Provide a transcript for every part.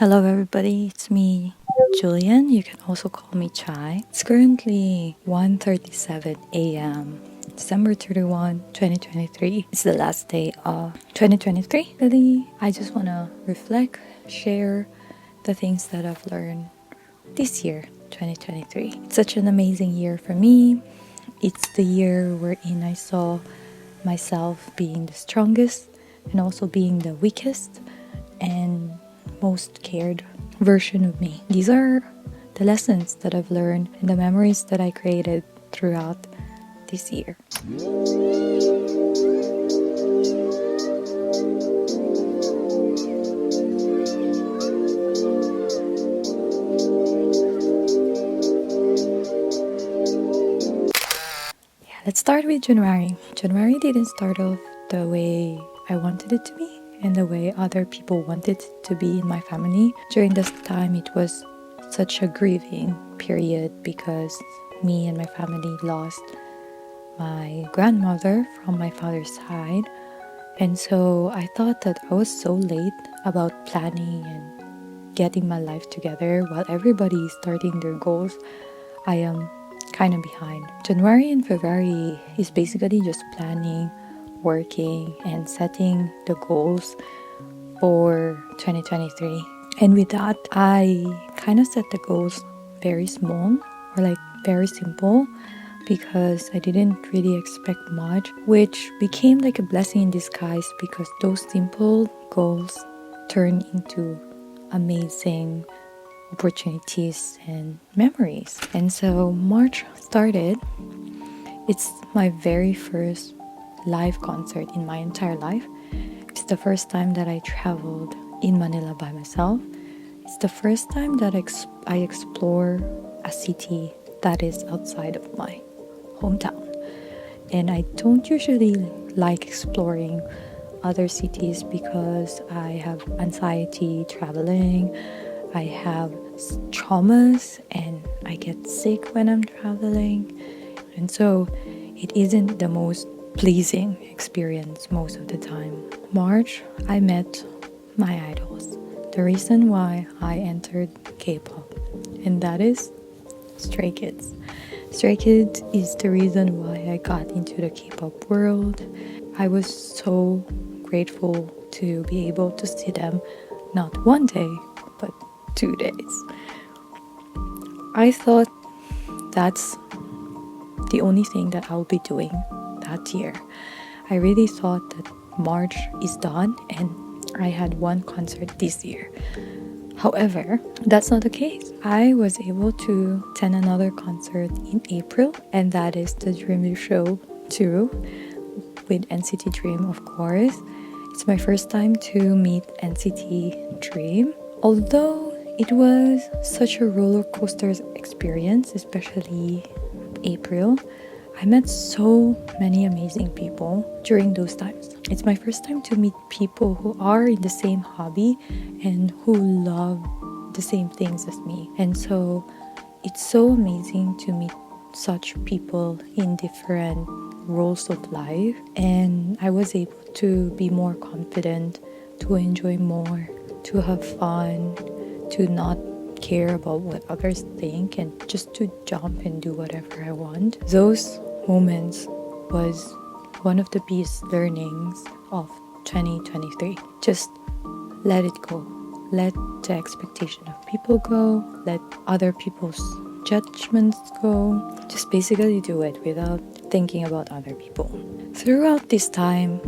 Hello everybody, it's me, Julienne. You can also call me Chai. It's currently 1:37 a.m. December 31, 2023. It's the last day of 2023. Really, I just want to reflect, share the things that I've learned this year, 2023. It's such an amazing year for me. It's the year wherein I saw myself being the strongest and also being the weakest and most cared version of me. These are the lessons that I've learned and the memories that I created throughout this year. Let's start with January. January didn't start off the way I wanted it to be and the way other people wanted it to be in my family. During this time, it was such a grieving period because me and my family lost my grandmother from my father's side. And so I thought that I was so late about planning and getting my life together while everybody is starting their goals. I am kind of behind. January and February is basically just planning, working, and setting the goals for 2023. And with that, I kind of set the goals very small or like very simple because I didn't really expect much, which became like a blessing in disguise because those simple goals turned into amazing opportunities and memories. And so March started. It's my very first live concert in my entire life. It's the first time that I traveled in Manila by myself. It's the first time that I explore a city that is outside of my hometown. And I don't usually like exploring other cities because I have anxiety traveling. I have traumas and I get sick when I'm traveling. And so it isn't the most pleasing experience most of the time. March, I met my idols. The reason why I entered K-pop, and that is Stray Kids. Stray Kids is the reason why I got into the K-pop world. I was so grateful to be able to see them not one day, but 2 days. I thought that's the only thing that I'll be doing that year. I really thought that March is done and I had one concert this year. However, that's not the case. I was able to attend another concert in April, and that is the Dream Show 2 with NCT Dream, of course. It's my first time to meet NCT Dream. Although it was such a roller coaster experience, especially April, I met so many amazing people during those times. It's my first time to meet people who are in the same hobby and who love the same things as me. And so it's so amazing to meet such people in different roles of life. And I was able to be more confident, to enjoy more, to have fun, to not care about what others think and just to jump and do whatever I want. Those moments was one of the biggest learnings of 2023. Just let it go. Let the expectation of people go. Let other people's judgments go. Just basically do it without thinking about other people. Throughout this time,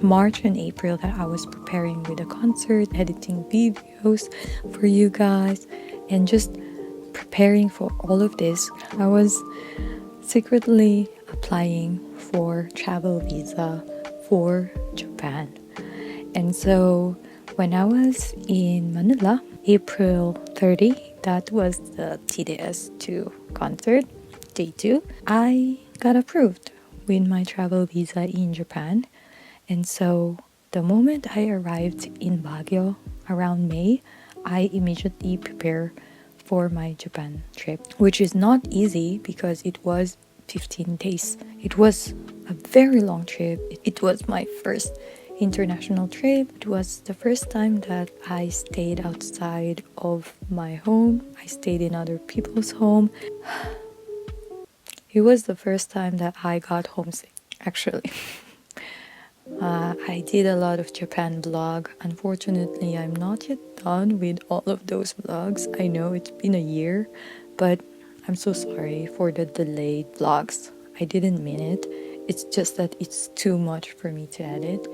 March and April, that I was preparing with a concert, editing videos for you guys, and just preparing for all of this, I was secretly applying for travel visa for Japan. And so when I was in Manila, April 30, that was the TDS2 concert, day 2, I got approved with my travel visa in Japan. And so the moment I arrived in Baguio around May, I immediately prepared for my Japan trip, which is not easy because it was 15 days. It was a very long trip. It was my first international trip. It was the first time that I stayed outside of my home. I stayed in other people's home. It was the first time that I got homesick, actually. I did a lot of Japan vlog. Unfortunately, I'm not yet done with all of those vlogs. I know it's been a year, but I'm so sorry for the delayed vlogs. I didn't mean it. It's just that it's too much for me to edit.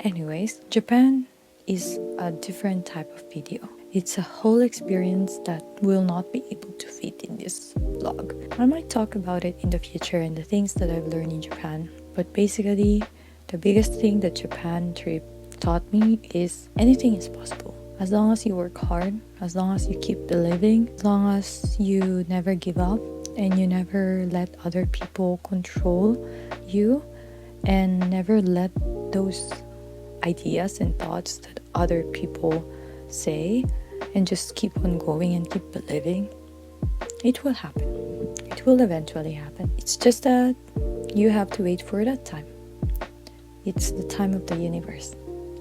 Anyways, Japan is a different type of video. It's a whole experience that will not be able to fit in this vlog. I might talk about it in the future and the things that I've learned in Japan, but basically, the biggest thing that Japan trip taught me is anything is possible. As long as you work hard, as long as you keep believing, as long as you never give up and you never let other people control you and never let those ideas and thoughts that other people say and just keep on going and keep believing, it will happen. It will eventually happen. It's just that you have to wait for that time. It's the time of the universe,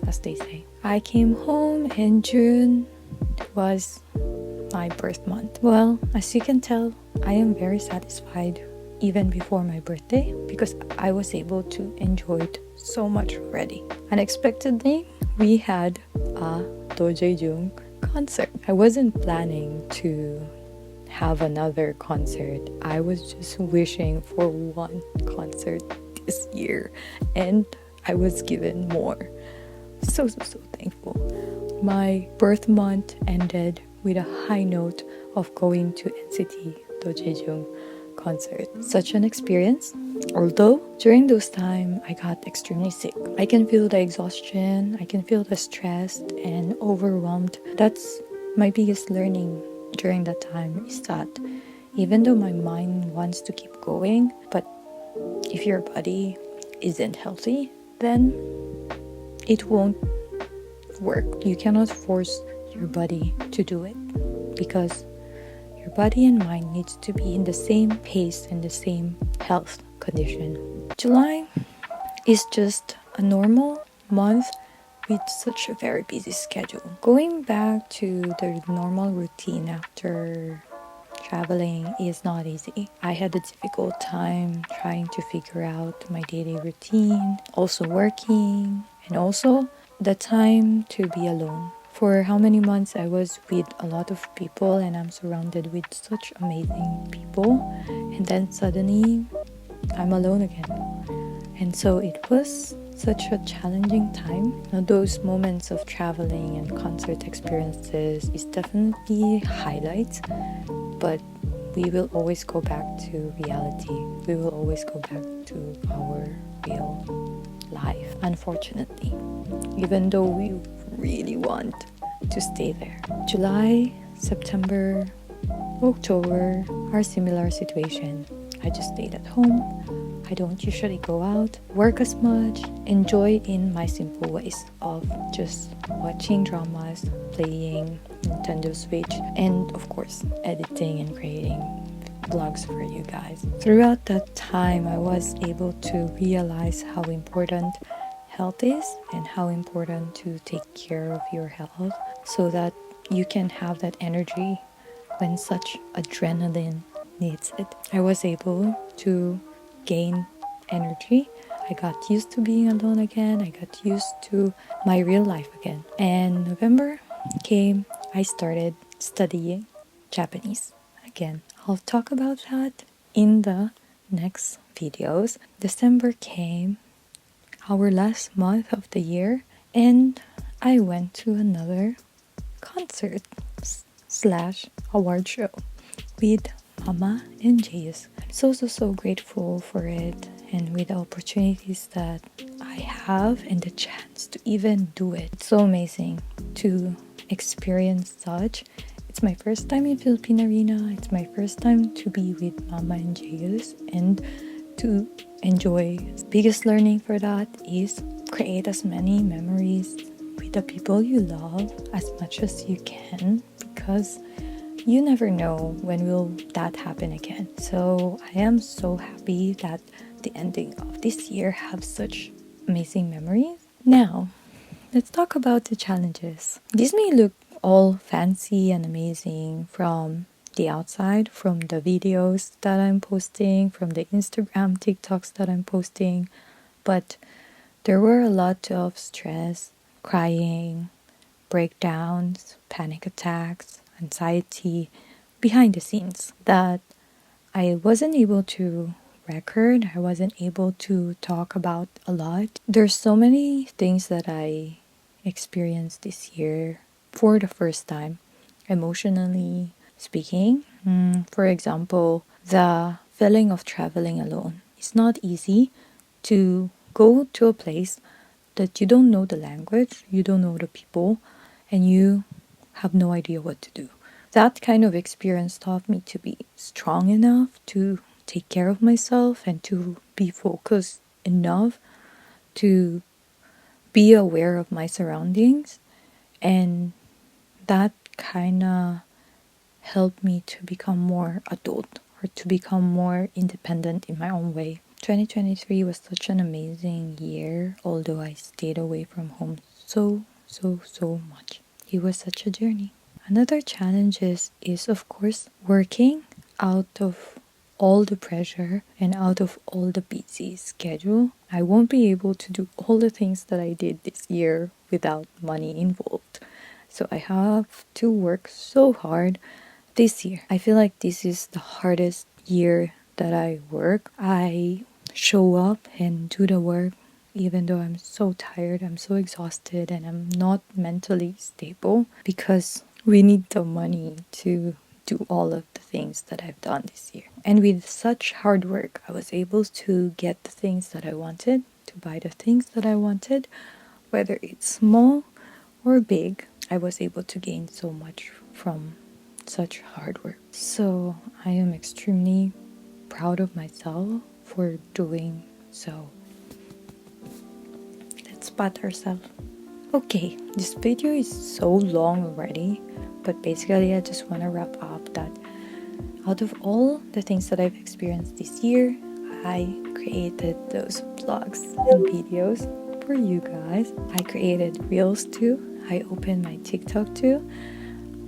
as they say. I came home in June. It was my birth month. Well, as you can tell, I am very satisfied even before my birthday because I was able to enjoy it so much already. Unexpectedly, we had a Do Jae-jung concert. I wasn't planning to have another concert. I was just wishing for one concert this year, and I was given more. So thankful. My birth month ended with a high note of going to NCT Do Jae-jung concert. Such an experience. Although during those time I got extremely sick. I can feel the exhaustion, I can feel the stress and overwhelmed. That's my biggest learning during that time is that even though my mind wants to keep going, but if your body isn't healthy, then it won't work. You cannot force your body to do it because your body and mind needs to be in the same pace and the same health condition. July is just a normal month with such a very busy schedule. Going back to the normal routine after traveling is not easy. I had a difficult time trying to figure out my daily routine, also working, and also the time to be alone. For how many months I was with a lot of people and I'm surrounded with such amazing people, and then suddenly I'm alone again. And so it was such a challenging time. Now, those moments of traveling and concert experiences is definitely highlights, but we will always go back to reality. We will always go back to our real life, unfortunately, even though we really want to stay there. July, September, October are similar situation. I just stayed at home. I don't usually go out, work as much, enjoy in my simple ways of just watching dramas, playing Nintendo Switch, and of course, editing and creating vlogs for you guys. Throughout that time, I was able to realize how important health is and how important to take care of your health so that you can have that energy when such adrenaline needs it. I was able to gain energy. I got used to being alone again. I got used to my real life again. And November came, I started studying Japanese again. I'll talk about that in the next videos. December came, our last month of the year, and I went to another concert / award show with Mama and Jaeus. I'm so grateful for it and with the opportunities that I have and the chance to even do it. It's so amazing to experience such. It's my first time in Philippine Arena. It's my first time to be with Mama and Jaeus and to enjoy. The biggest learning for that is create as many memories with the people you love as much as you can, because you never know when will that happen again. So I am so happy that the ending of this year have such amazing memories. Now, let's talk about the challenges. These may look all fancy and amazing from the outside, from the videos that I'm posting, from the Instagram, TikToks that I'm posting, but there were a lot of stress, crying, breakdowns, panic attacks, anxiety behind the scenes that I wasn't able to record, I wasn't able to talk about a lot. There's so many things that I experienced this year for the first time, emotionally speaking. For example, the feeling of traveling alone. It's not easy to go to a place that you don't know the language, you don't know the people, and you have no idea what to do. That kind of experience taught me to be strong enough to take care of myself and to be focused enough to be aware of my surroundings. And that kind of helped me to become more adult or to become more independent in my own way. 2023 was such an amazing year, although I stayed away from home so much. It was such a journey. Another challenge is of course working out of all the pressure and out of all the busy schedule. I won't be able to do all the things that I did this year without money involved. So I have to work so hard this year. I feel like this is the hardest year that I work. I show up and do the work even though I'm so tired, I'm so exhausted, and I'm not mentally stable because we need the money to do all of the things that I've done this year. And with such hard work, I was able to get the things that I wanted, to buy the things that I wanted, whether it's small or big. I was able to gain so much from such hard work. So I am extremely proud of myself for doing so. Let's pat ourselves. Okay, this video is so long already, but basically I just want to wrap up that out of all the things that I've experienced this year, I created those vlogs and videos for you guys. I created reels too. I opened my TikTok too.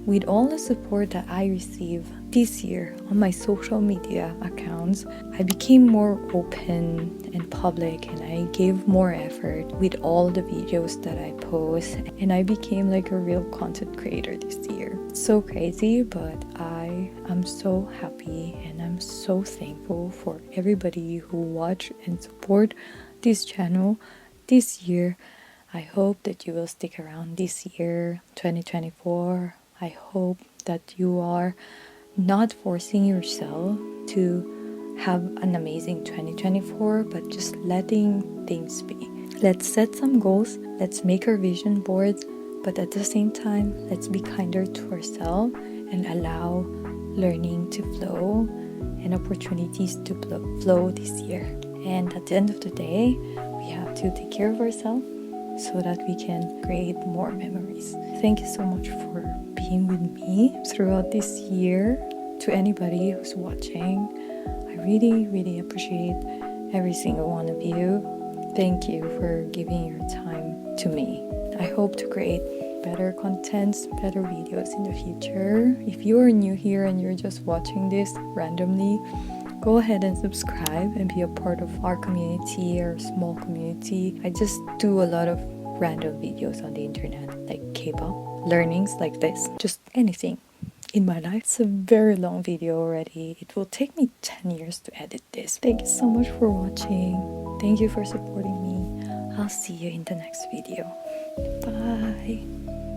With all the support that I received this year on my social media accounts, I became more open and public, and I gave more effort with all the videos that I post, and I became like a real content creator this year. It's so crazy, but I am so happy and I'm so thankful for everybody who watch and support this channel this year. I hope that you will stick around this year, 2024. I hope that you are not forcing yourself to have an amazing 2024, but just letting things be. Let's set some goals, let's make our vision boards, but at the same time, let's be kinder to ourselves and allow learning to flow and opportunities to flow this year. And at the end of the day, we have to take care of ourselves so that we can create more memories. Thank you so much for being with me throughout this year. To anybody who's watching, I really appreciate every single one of you. Thank you for giving your time to me. I hope to create better contents, better videos in the future. If you are new here and you're just watching this randomly, go ahead and subscribe and be a part of our community, our small community. I just do a lot of random videos on the internet, like kpop, learnings like this, just anything in my life. It's a very long video already. It will take me 10 years to edit this. Thank you so much for watching. Thank you for supporting me. I'll see you in the next video. Bye.